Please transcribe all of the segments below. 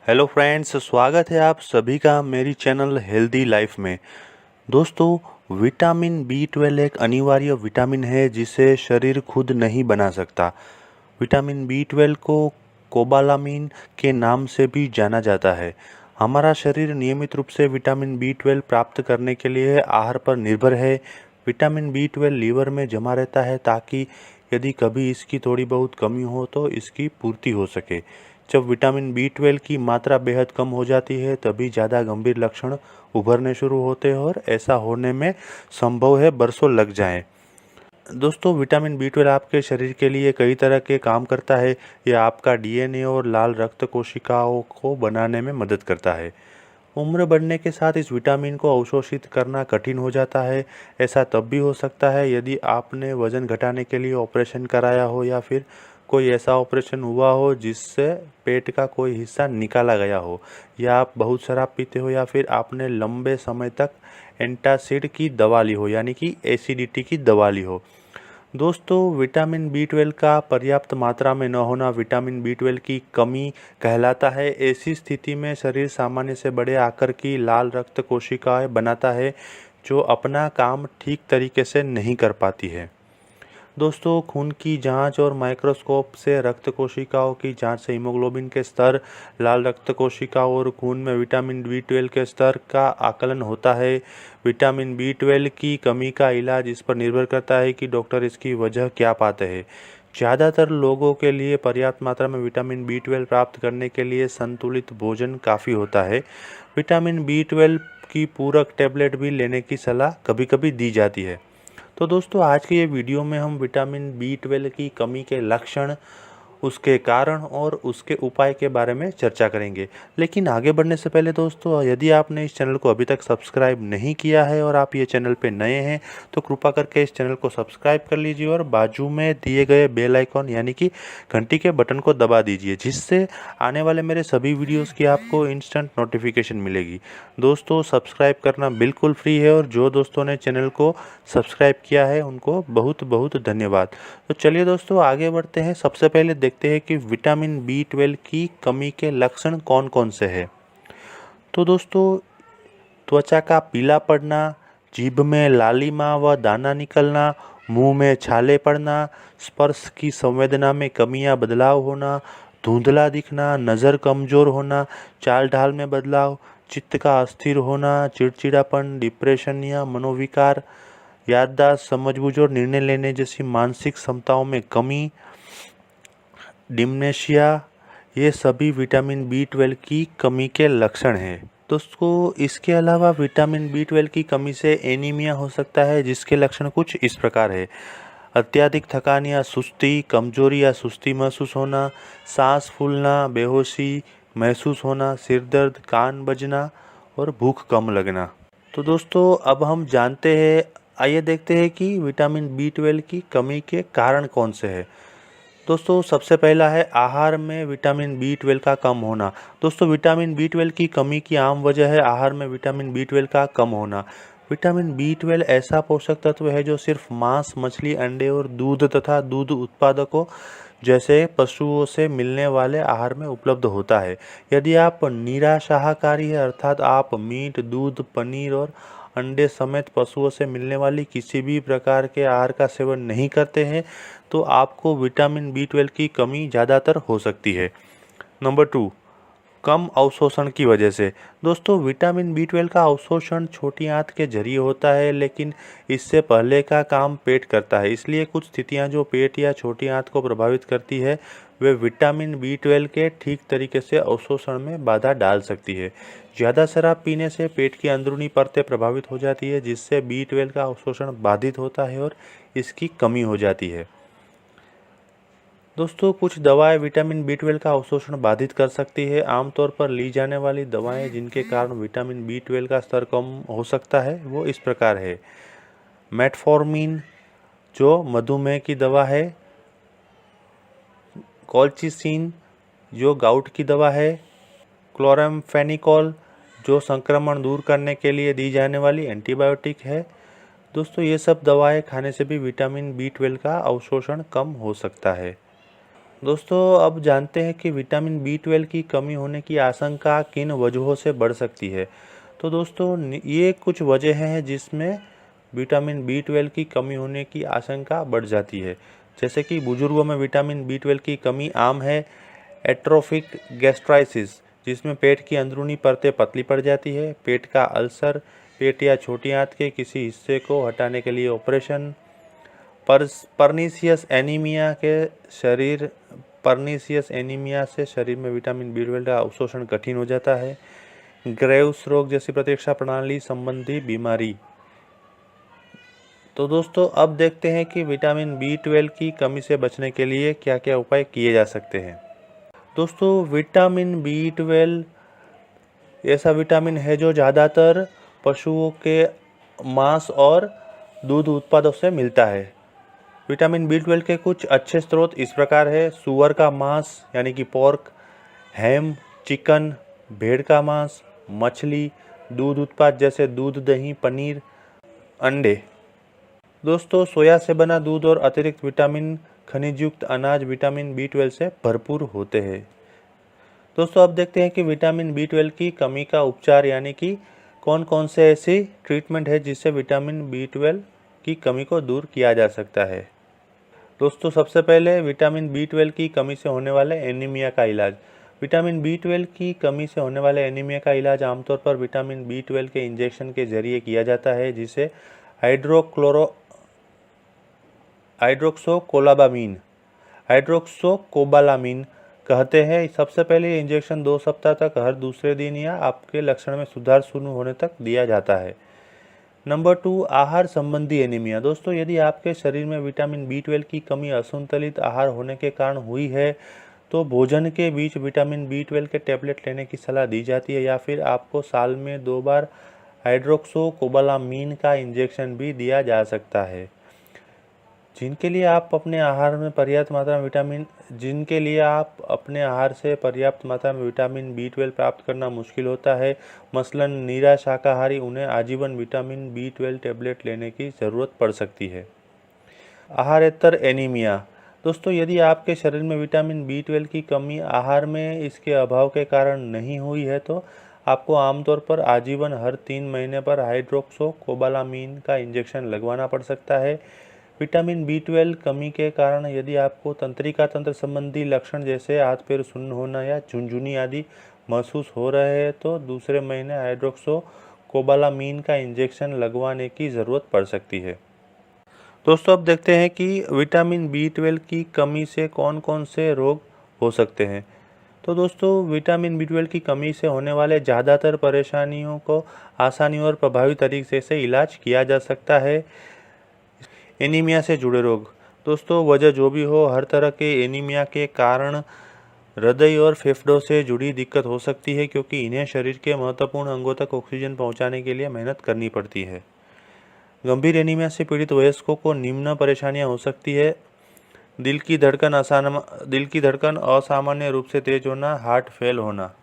Hello friends, स्वागत है आप सभी का मेरी चैनल हेल्दी लाइफ में। दोस्तों, विटामिन बी 12 एक अनिवार्य विटामिन है जिसे शरीर खुद नहीं बना सकता। विटामिन बी 12 को कोबालामिन के नाम से भी जाना जाता है। हमारा शरीर नियमित रूप से विटामिन बी 12 प्राप्त करने के लिए आहार पर निर्भर है। विटामिन बी 12 लीवर में जमा रहता है ताकि यदि कभी इसकी थोड़ी बहुत कमी हो तो इसकी पूर्ति हो सके। जब विटामिन बी 12 की मात्रा बेहद कम हो जाती है तभी ज़्यादा गंभीर लक्षण उभरने शुरू होते हैं और ऐसा होने में संभव है बरसों लग जाएं। दोस्तों, विटामिन बी 12 आपके शरीर के लिए कई तरह के काम करता है। यह आपका डीएनए और लाल रक्त कोशिकाओं को बनाने में मदद करता है। उम्र बढ़ने के साथ इस विटामिन को अवशोषित करना कठिन हो जाता है। ऐसा तब भी हो सकता है यदि आपने वजन घटाने के लिए ऑपरेशन कराया हो या फिर कोई ऐसा ऑपरेशन हुआ हो जिससे पेट का कोई हिस्सा निकाला गया हो, या आप बहुत शराब पीते हो, या फिर आपने लंबे समय तक एंटासिड की दवा ली हो यानी कि एसिडिटी की दवा ली हो। दोस्तों, विटामिन बी 12 का पर्याप्त मात्रा में न होना विटामिन बी 12 की कमी कहलाता है। ऐसी स्थिति में शरीर सामान्य से बड़े आकार की लाल रक्त कोशिकाएं बनाता है जो अपना काम ठीक तरीके से नहीं कर पाती है। दोस्तों, खून की जांच और माइक्रोस्कोप से रक्त कोशिकाओं की जांच से हीमोग्लोबिन के स्तर, लाल रक्त कोशिकाओं और खून में विटामिन बी 12 के स्तर का आकलन होता है। विटामिन बी 12 की कमी का इलाज इस पर निर्भर करता है कि डॉक्टर इसकी वजह क्या पाते हैं। ज़्यादातर लोगों के लिए पर्याप्त मात्रा में विटामिन बी 12 प्राप्त करने के लिए संतुलित भोजन काफ़ी होता है। विटामिन बी 12 की पूरक टैबलेट भी लेने की सलाह कभी कभी दी जाती है। तो दोस्तों, आज के ये वीडियो में हम विटामिन बी 12 की कमी के लक्षण, उसके कारण और उसके उपाय के बारे में चर्चा करेंगे। लेकिन आगे बढ़ने से पहले दोस्तों, यदि आपने इस चैनल को अभी तक सब्सक्राइब नहीं किया है और आप ये चैनल पे नए हैं तो कृपा करके इस चैनल को सब्सक्राइब कर लीजिए और बाजू में दिए गए बेल आइकॉन यानी कि घंटी के बटन को दबा दीजिए, जिससे आने वाले मेरे सभी वीडियोस की आपको इंस्टेंट नोटिफिकेशन मिलेगी। दोस्तों, सब्सक्राइब करना बिल्कुल फ्री है और जो दोस्तों ने चैनल को सब्सक्राइब किया है उनको बहुत बहुत धन्यवाद। तो चलिए दोस्तों, आगे बढ़ते हैं। सबसे पहले देखते हैं कि विटामिन बी 12 की कमी के लक्षण कौन कौन से हैं। तो दोस्तों, त्वचा का पीला पड़ना, जीभ में लालिमा व दाना निकलना, मुंह में छाले पड़ना, स्पर्श की संवेदना में कमी या बदलाव होना, धुंधला दिखना, नज़र कमज़ोर होना, चाल ढाल में बदलाव, चित्त का अस्थिर होना, चिड़चिड़ापन, डिप्रेशन या मनोविकार, याददाश्त, समझबूझ और निर्णय लेने जैसी मानसिक क्षमताओं में कमी, डिमेंशिया, ये सभी विटामिन बी 12 की कमी के लक्षण हैं। दोस्तों, इसके अलावा विटामिन बी 12 की कमी से एनीमिया हो सकता है, जिसके लक्षण कुछ इस प्रकार है। अत्यधिक थकान या सुस्ती, कमजोरी या सुस्ती महसूस होना, सांस फूलना, बेहोशी महसूस होना, सिर दर्द, कान बजना और भूख कम लगना। तो दोस्तों, अब हम जानते हैं, आइए देखते हैं कि विटामिन बी 12 की कमी के कारण कौन से हैं। दोस्तों, सबसे पहला है आहार में विटामिन बी 12 का कम होना। दोस्तों, विटामिन बी 12 की कमी की आम वजह है आहार में विटामिन बी 12 का कम होना। विटामिन बी 12 ऐसा पोषक तत्व है जो सिर्फ मांस, मछली, अंडे और दूध तथा दूध उत्पादकों जैसे पशुओं से मिलने वाले आहार में उपलब्ध होता है। यदि आप निराशाहारी है, अर्थात आप मीट, दूध, पनीर और अंडे समेत पशुओं से मिलने वाली किसी भी प्रकार के आहार का सेवन नहीं करते हैं, तो आपको विटामिन बी 12 की कमी ज़्यादातर हो सकती है। नंबर 2, कम अवशोषण की वजह से। दोस्तों, विटामिन बी 12 का अवशोषण छोटी आंत के जरिए होता है, लेकिन इससे पहले का काम पेट करता है। इसलिए कुछ स्थितियां जो पेट या छोटी आंत को प्रभावित करती है वे विटामिन बी 12 के ठीक तरीके से अवशोषण में बाधा डाल सकती है। ज़्यादा शराब पीने से पेट की अंदरूनी परतें प्रभावित हो जाती है, जिससे बी 12 का अवशोषण बाधित होता है और इसकी कमी हो जाती है। दोस्तों, कुछ दवाएं विटामिन बी 12 का अवशोषण बाधित कर सकती है। आमतौर पर ली जाने वाली दवाएं जिनके कारण विटामिन बी 12 का स्तर कम हो सकता है वो इस प्रकार है। मेटफॉर्मिन जो मधुमेह की दवा है, कॉल्चिसिन जो गाउट की दवा है, क्लोरामफेनिकोल जो संक्रमण दूर करने के लिए दी जाने वाली एंटीबायोटिक है। दोस्तों, ये सब दवाएं खाने से भी विटामिन बी 12 का अवशोषण कम हो सकता है। दोस्तों अब जानते हैं कि विटामिन B12 की कमी होने की आशंका किन वजहों से बढ़ सकती है। तो दोस्तों ये कुछ वजह हैं जिसमें विटामिन B12 की कमी होने की आशंका बढ़ जाती है। जैसे कि बुजुर्गों में विटामिन B12 की कमी आम है। एट्रोफिक गैस्ट्राइसिस, जिसमें पेट की अंदरूनी परतें पतली पड़ जाती है। पेट का अल्सर, पेट या छोटी आंत के किसी हिस्से को हटाने के लिए ऑपरेशन। पर्नीशियस एनीमिया से शरीर में विटामिन B12 का अवशोषण कठिन हो जाता है। ग्रेव्स रोग जैसी प्रतिरक्षा प्रणाली संबंधी बीमारी। तो दोस्तों अब देखते हैं कि विटामिन B12 की कमी से बचने के लिए क्या क्या उपाय किए जा सकते हैं। दोस्तों विटामिन B12 ऐसा विटामिन है जो ज़्यादातर पशुओं के मांस और दूध उत्पादों से मिलता है। विटामिन B12 के कुछ अच्छे स्रोत इस प्रकार है। सूअर का मांस यानी कि पोर्क, हैम, चिकन, भेड़ का मांस, मछली, दूध उत्पाद जैसे दूध, दही, पनीर, अंडे। दोस्तों सोया से बना दूध और अतिरिक्त विटामिन खनिज युक्त अनाज विटामिन B12 से भरपूर होते हैं। दोस्तों अब देखते हैं कि विटामिन B12 की कमी का उपचार यानी कि कौन कौन से ऐसी ट्रीटमेंट है जिससे विटामिन B12 की कमी को दूर किया जा सकता है। दोस्तों सबसे पहले विटामिन B12 की कमी से होने वाले एनीमिया का इलाज। विटामिन B12 की कमी से होने वाले एनीमिया का इलाज आमतौर पर विटामिन B12 के इंजेक्शन के जरिए किया जाता है, जिसे हाइड्रोक्सोकोबालामीन कहते हैं। सबसे पहले ये इंजेक्शन 2 सप्ताह तक हर दूसरे दिन या आपके लक्षण में सुधार शुरू होने तक दिया जाता है। नंबर 2, आहार संबंधी एनीमिया। दोस्तों यदि आपके शरीर में विटामिन B12 की कमी असंतुलित आहार होने के कारण हुई है तो भोजन के बीच विटामिन B12 के टैबलेट लेने की सलाह दी जाती है, या फिर आपको साल में 2 बार हाइड्रोक्सोकोबालामीन का इंजेक्शन भी दिया जा सकता है। जिनके लिए आप अपने आहार से पर्याप्त मात्रा में विटामिन B12 प्राप्त करना मुश्किल होता है, मसलन निरा शाकाहारी, उन्हें आजीवन विटामिन B12 टैबलेट लेने की ज़रूरत पड़ सकती है। आहारेतर एनीमिया। दोस्तों यदि आपके शरीर में विटामिन B12 की कमी आहार में इसके अभाव के कारण नहीं हुई है तो आपको आमतौर पर आजीवन हर 3 महीने पर हाइड्रोक्सोकोबालामीन का इंजेक्शन लगवाना पड़ सकता है। विटामिन B12 कमी के कारण यदि आपको तंत्रिका तंत्र संबंधी लक्षण जैसे हाथ पैर सुन्न होना या झुनझुनी आदि महसूस हो रहे हैं तो दूसरे महीने हाइड्रोक्सोकोबालामीन का इंजेक्शन लगवाने की ज़रूरत पड़ सकती है। दोस्तों अब देखते हैं कि विटामिन B12 की कमी से कौन कौन से रोग हो सकते हैं। तो दोस्तों विटामिन B12 की कमी से होने वाले ज़्यादातर परेशानियों को आसानी और प्रभावी तरीके से इलाज किया जा सकता है। एनीमिया से जुड़े रोग। दोस्तों वजह जो भी हो, हर तरह के एनीमिया के कारण हृदय और फेफड़ों से जुड़ी दिक्कत हो सकती है, क्योंकि इन्हें शरीर के महत्वपूर्ण अंगों तक ऑक्सीजन पहुंचाने के लिए मेहनत करनी पड़ती है। गंभीर एनीमिया से पीड़ित वयस्कों को निम्न परेशानियां हो सकती है। दिल की धड़कन असामान्य रूप से तेज होना, हार्ट फेल होना।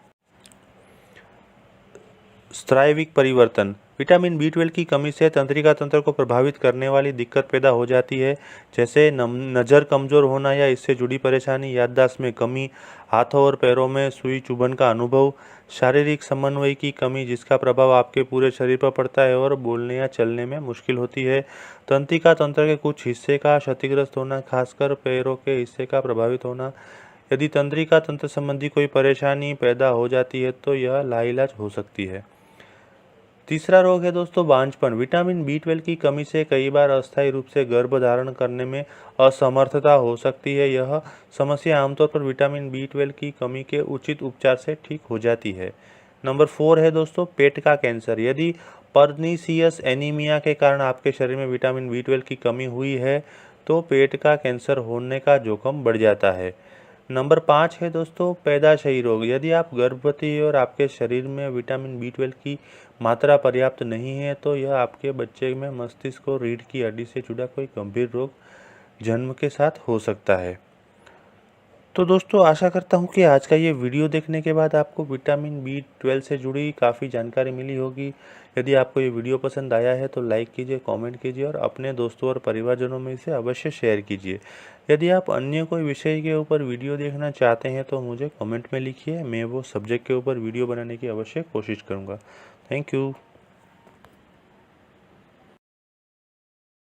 स्राविक परिवर्तन। विटामिन B12 की कमी से तंत्रिका तंत्र को प्रभावित करने वाली दिक्कत पैदा हो जाती है, जैसे नज़र कमज़ोर होना या इससे जुड़ी परेशानी, याददाश्त में कमी, हाथों और पैरों में सुई चुभन का अनुभव, शारीरिक समन्वय की कमी जिसका प्रभाव आपके पूरे शरीर पर पड़ता है और बोलने या चलने में मुश्किल होती है, तंत्रिका तंत्र के कुछ हिस्से का क्षतिग्रस्त होना, खासकर पैरों के हिस्से का प्रभावित होना। यदि तंत्रिका तंत्र संबंधी कोई परेशानी पैदा हो जाती है तो यह लाइलाज हो सकती है। तीसरा रोग है दोस्तों बांझपन। विटामिन B12 की कमी से कई बार अस्थायी रूप से गर्भ धारण करने में असमर्थता हो सकती है। यह समस्या आमतौर पर विटामिन B12 की कमी के उचित उपचार से ठीक हो जाती है। नंबर 4 है दोस्तों पेट का कैंसर। यदि पर्नीशियस एनीमिया के कारण आपके शरीर में विटामिन B12 की कमी हुई है तो पेट का कैंसर होने का जोखिम बढ़ जाता है। नंबर 5 है दोस्तों पैदाशयी रोग। यदि आप गर्भवती और आपके शरीर में विटामिन B12 की मात्रा पर्याप्त नहीं है तो यह आपके बच्चे में मस्तिष्क और रीढ़ की हड्डी से जुड़ा कोई गंभीर रोग जन्म के साथ हो सकता है। तो दोस्तों आशा करता हूँ कि आज का ये वीडियो देखने के बाद आपको विटामिन B12 से जुड़ी काफ़ी जानकारी मिली होगी। यदि आपको ये वीडियो पसंद आया है तो लाइक कीजिए, कमेंट कीजिए और अपने दोस्तों और परिवारजनों में इसे अवश्य शेयर कीजिए। यदि आप अन्य कोई विषय के ऊपर वीडियो देखना चाहते हैं तो मुझे कमेंट में लिखिए, मैं वो सब्जेक्ट के ऊपर वीडियो बनाने की अवश्य कोशिश करूँगा। Thank you.